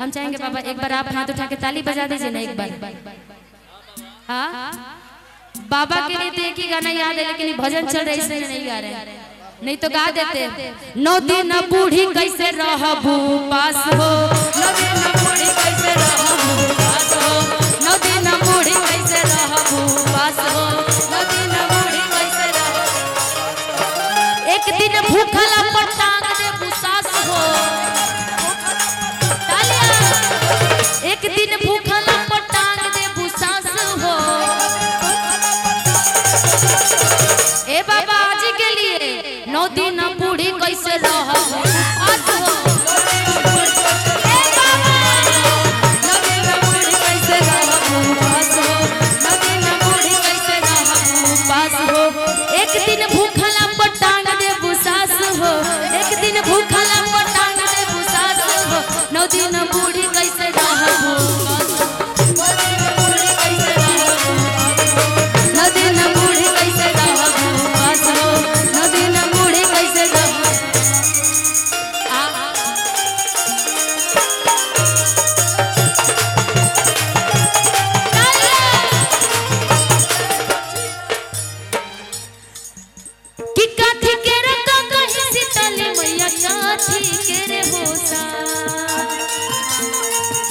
हम चाहेंगे बाबा एक बार आप हाथ उठा के ताली बजा दीजिए ना एक बार। हाँ बाबा के लिए तो एक ही गाना याद है लेकिन भजन चल रहा है इसलिए नहीं गा रहे हैं, नहीं तो गा देते। 9 दिन बूढ़ी कैसे रहबू पास हो, 9 दिन बूढ़ी कैसे रहबू पास हो, 9 दिन बूढ़ी कैसे रहबू पास हो, 9 दिन बूढ़ी कैसे रहबू। एक दिन भूखला पर टांग दे सास हो, एक दिन भूखला पर टांग दे सास हो। ए बाबा जी के लिए 9 दिन बूढ़ी कैसे रहबू पास हो, ए बाबा 9 दिन बूढ़ी कैसे रहबू पास हो, 9 दिन बूढ़ी कैसे रहबू पास हो। एक दिन भूखला पर टांग दे सास हो, एक दिन भूखला पर टांग दे सास हो, 9 दिन बूढ़ी कैसे रहबू पास हो, 9 दिन बूढ़ी कैसे रहबू, 9 दिन बूढ़ी कैसे रहबू पास हो, 9 दिन बूढ़ी कैसे रहबू। कि काठी के रका कहीं सीतले मैया काठी के रे होसा।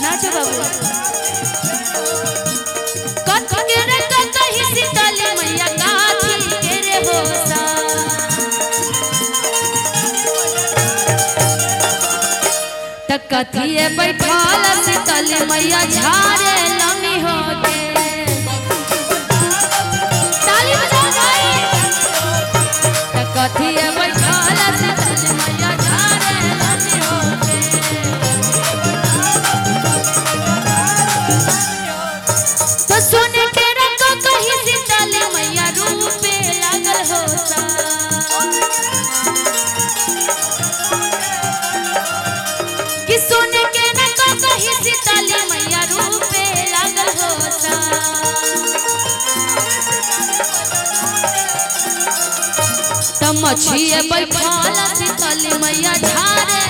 नाचो बाबू। काठी के रका कहीं सीतले मैया काठी के रे होसा। त कथिए बैठाल सीतले मैया झारे लमी होते। ताली बजाओ भाई। कथिए बैठाल सीतले मैया झारे लमी होते। तो सोने के रंग कहीं सीतले मैया रूपे लागल होता। कि सोने के रंग कहीं सीतले मैया रूपे लागल होता। त मछिए बैठाल सीतले मैया झारे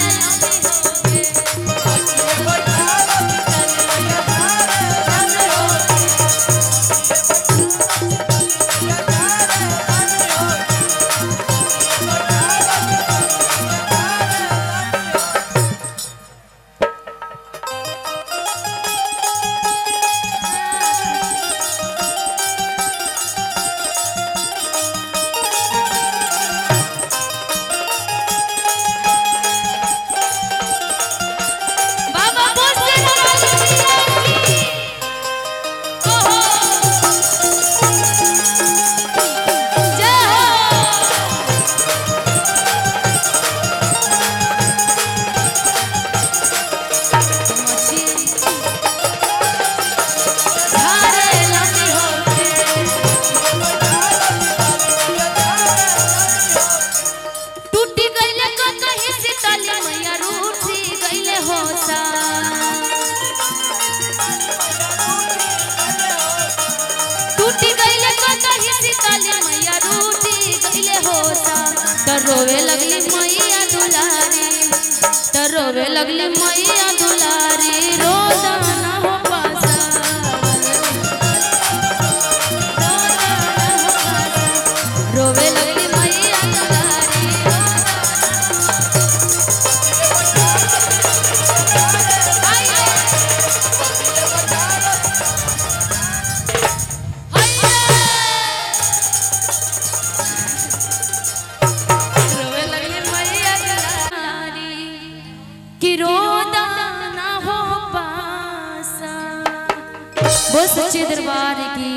रोवे लगली मैया दुलारी, त रोवे लगली मैया दुलारी। रोदा ना हो पासा, रोवे लगली मैया दुलारी। बहुत सच्चे दरबार की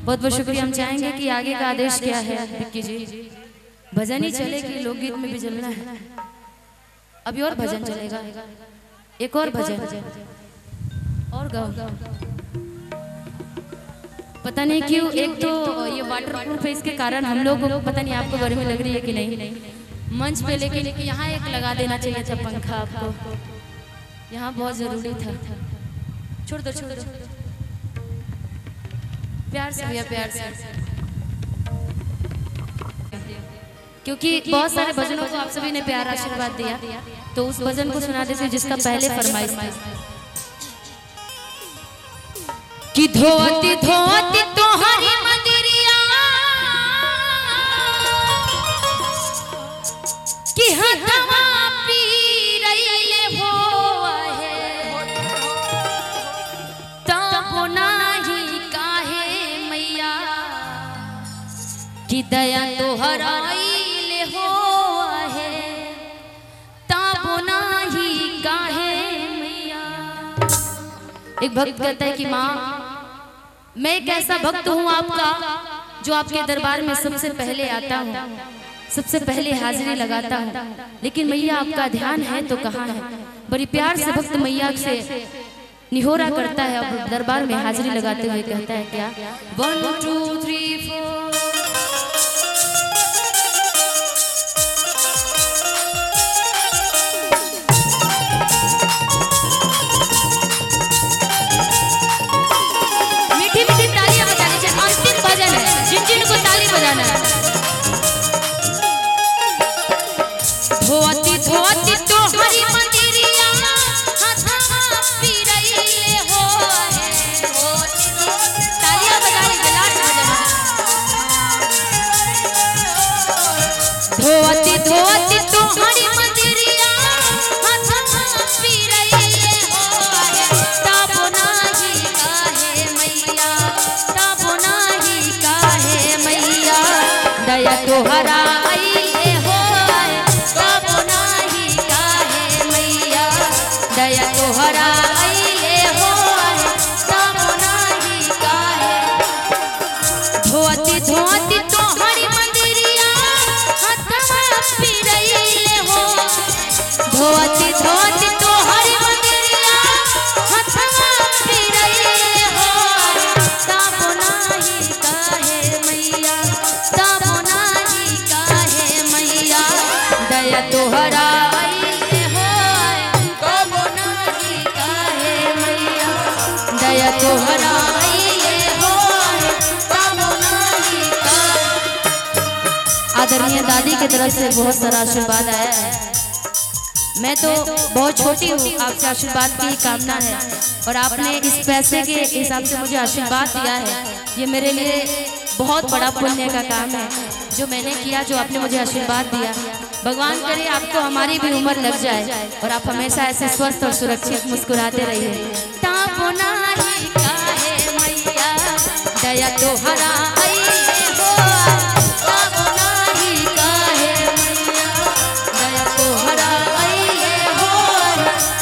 बहुत बहुत शुक्रिया। हम चाहेंगे कि आगे का आदेश क्या है विक्की जी? भजन ही चले कि लोकगीत में भी चलना है? अभी और भजन चलेगा, एक और भजन और गाओ। पता नहीं क्यों, एक तो ये वाटरप्रूफ है, इसके कारण हम लोग पता नहीं आपको गर्मी लग रही है कि नहीं मंच पे, लेकिन यहाँ एक लगा देना चाहिए था पंखा आपको, यहाँ बहुत जरूरी था। छोड़ दो छोड़ दो, प्यार से भैया प्यार से। क्योंकि बहुत सारे भजनों को आप सभी ने प्यार आशीर्वाद दिया, तो उस भजन को सुना देते जिसका पहले फरमाइश था कि धोती धोती तोहरी मंदिरिया कि हथवा पीरैले हो है तब नाही काहे मैया कि दया तोहराइले हो है तब नाही काहे मैया। एक भक्त कहता है कि माँ मैं एक ऐसा भक्त हूँ आपका जो आपके दरबार में सबसे पहले आता हूँ, सबसे पहले हाजिरी लगाता हूँ, लेकिन मैया आपका ध्यान है तो कहाँ है। बड़ी प्यार से भक्त मैया से निहोरा करता है और दरबार में हाजिरी लगाते हुए कहता है क्या 1 2 3 4 जिनको ताली बजाना है। धोती धोती तोहरी मंदिरिया हथवा पीरैले हो है तालियां बजा लीजिए धोती धोती तोहरी मंदिरिया हथवा पीरैले हो है तब नाही काहे मैया तब नाही काहे मैया दया तोहरा आइले हो तब नाही काहे मैया दया तोहरा आइले हो तब नाही काहे धोती धोती तोहरी मंदिरिया हथवा पीरैले हो धोती धोती तोहरी मंदिरिया हथवा पीरैले हो तब नाही काहे मैया तब नाही काहे मैया दया तोहरा आइले हो तब नाही काहे मैया दया तोहरा आइले हो तब नाही काहे। आदरणीय दादी की तरफ से बहुत सारा आशीर्वाद आया है। मैं तो बहुत छोटी हूँ, आपसे आशीर्वाद की ही कामना है और आपने इस पैसे के हिसाब से मुझे आशीर्वाद दिया है। ये मेरे लिए बहुत बड़ा पुण्य का काम है जो मैंने किया, जो आपने मुझे आशीर्वाद दिया। भगवान करे आपको हमारी भी उम्र लग जाए और आप हमेशा ऐसे स्वस्थ और सुरक्षित मुस्कुराते रहिए। ताप नाही काहे मैया दया तोहरा आइले हो ताप नाही काहे मैया दया तोहरा आइले हो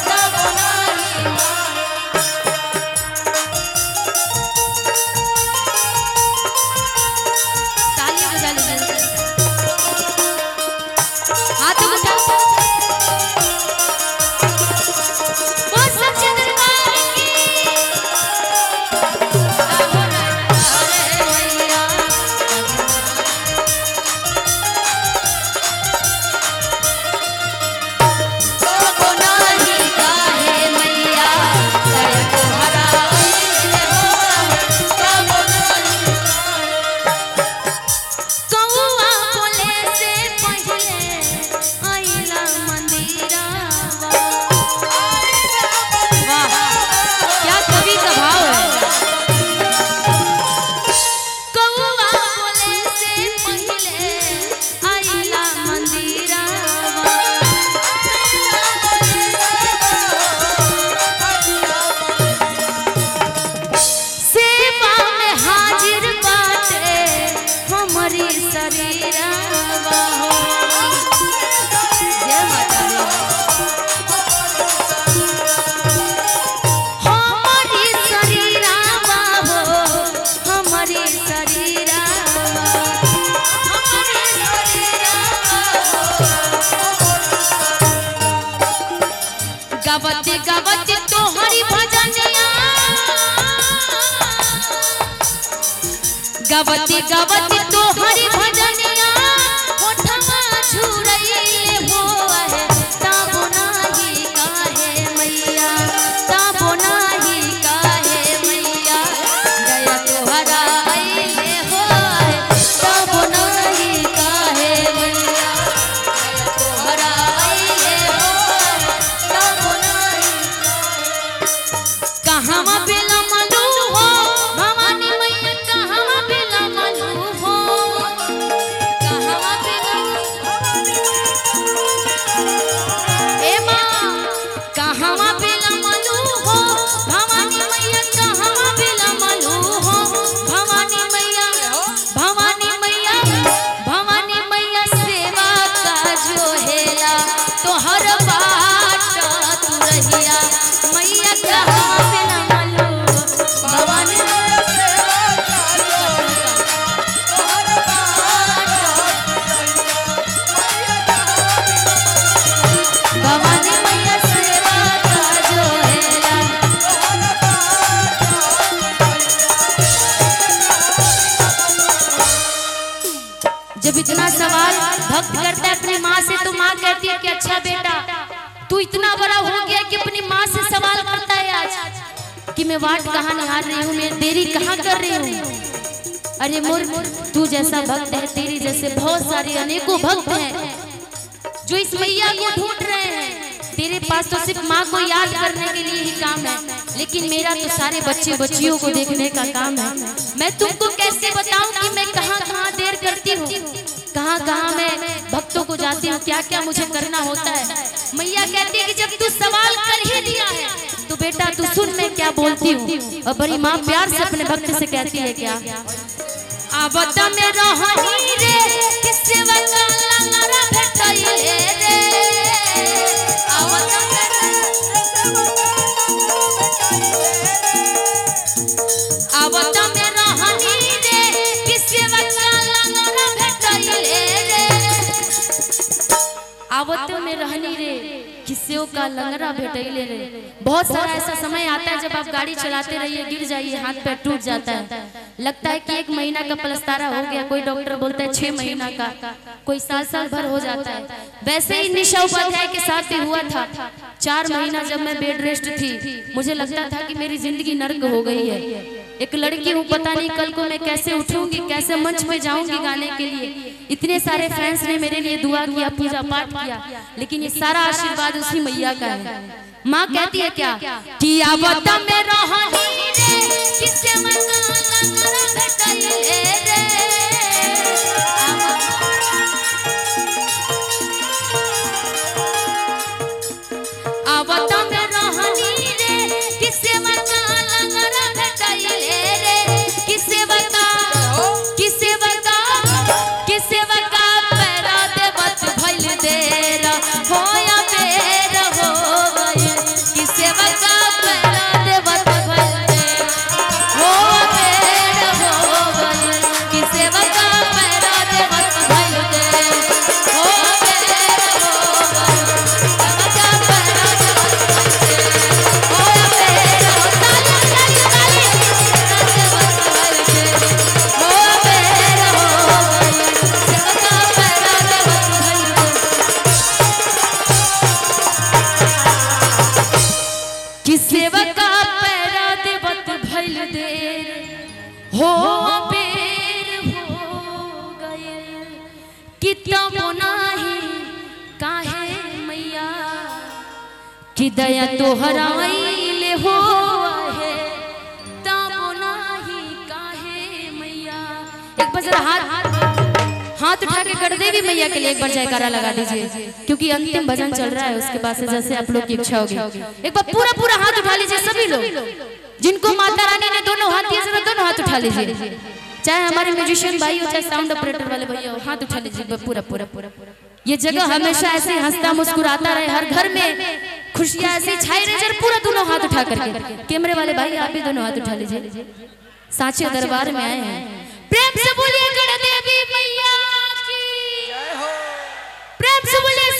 ताप नाही। तालियां बजा लीजिए हाथों को वो सच्चे दरबार की मैया तो नाही काहे मैया दया तोहरा आइले हो तब नाही कौआ बोले से पहले आइला मंदिरावा। वाह क्या कवि का भाव है। कौआ बोले से पहले आइला मंदिरावा सेवा में हाजिर बाटे हमारी शरीरवा हो। जय माता दी। हमारी शरीरवा हो हमारी शरीरवा हमारी शरीरवा गवती गवती तोहरी भजनिया गवती गवती तोहरी भजनिया होठवा झुरैले हो है तब नाही काहे मैया तब नाही काहे मैया दया तोहरा आइले हो तब नाही काहे मैया करता है अपनी माँ से तो माँ कहती है कि अच्छा बेटा तू इतना बड़ा हो गया कि अपनी माँ से सवाल करता है आज कि मैं वाट कहाँ निहार रही हूँ, मैं देरी कहाँ कर रही हूँ। अरे मूर्ख, तू जैसा भक्त है, तेरी जैसे बहुत सारे अनेकों भक्त हैं जो इस मैया को ढूंढ रहे हैं। तेरे पास तो सिर्फ माँ को याद करने के लिए ही काम है, लेकिन मेरा तो सारे बच्चे बच्चियों को देखने का काम है। मैं तुमको कैसे बताऊं कि मैं कहाँ कहाँ देर करती हूँ, कहाँ कहाँ मैं भक्तों को जाती हूँ, क्या क्या मुझे करना होता है। मैया कहती है कि जब तू सवाल कर ही दिया है तो बेटा तू सुन मैं क्या बोलती हूँ। और बड़ी माँ प्यार से अपने भक्त से कहती है क्या, आवत में रहनी रे किसे वका लंगरा भेटइले रे, आवत में रहनी रे किसे वका लंगरा भेटइले रे, आवत में रहनी रे किस्सों का लंगरा भेटइले रे। बहुत सारा ऐसा समय आता है जब आप गाड़ी चलाते रहिए, गिर जाइए, हाथ पैर टूट जाता है, लगता है कि 1 महीना का पलस्तारा हो गया, कोई डॉक्टर बोलता है 6 महीना का, कोई साल भर हो जाता है। वैसे ही निशा उपाध्याय के साथ भी हुआ था। 4 महीना जब मैं बेड रेस्ट थी, मुझे लगता था कि मेरी जिंदगी नर्क हो गई है। एक लड़की हूँ, पता नहीं कल को मैं कैसे उठूंगी, कैसे मंच पे जाऊंगी गाने के लिए। इतने सारे फैंस ने मेरे लिए दुआ किया, पूजा पाठ किया, लेकिन ये सारा आशीर्वाद उसी मैया का है। माँ कहती है क्या कि आवत में रहनी रे किसे वका लंगरा भेटइले रे, आवत में रहनी रे किसे वका लंगरा भेटइले रे, किसे वका पैरा देवत भइल देर होया बेर हो गई, किसे वका पैरा देवत भइल देर हो बेर हो गई, किसे वका पैरा देवत भइल देर हो बेर हो गई, वका पैरा देवत भइल देर होया बेर हो ताली ताली देवत भइल देर हो बेर हो गई, वका पैरा देवत भइल देर किसे वका पैरा देवत भइल देर हो बेर हो गए, कि तब नाही काहे मैया कि दया तोहरा आइले हो है, तब नाही काहे मैया। एक बार जरा हाथ उठा के कर देवी मैया के लिए एक बार जयकारा लगा दीजिए, क्योंकि अंतिम भजन चल रहा है, उसके बाद से जैसे आप लोग की इच्छा होगी एक बार पूरा हाथ उठा लीजिए सभी लोग, जिनको माता रानी ने दोनों हाथ दिए सब दोनों हाथ उठा लीजिए, चाहे हमारे म्यूजिशियन भाई हो चाहे साउंड ऑपरेटर वाले भैया हो, हाथ उठा लीजिए पूरा। ये जगह हमेशा ऐसे हंसता मुस्कुराता रहे, हर घर में खुशियां ऐसे छाई रहे। जरा पूरा दोनों हाथ उठा करके, कैमरे वाले भाई आप भी दोनों हाथ उठा लीजिए। सांचे दरबार में आए हैं, प्रेम से बोलिए गणदेवी मैया की, प्रेम से बोलिए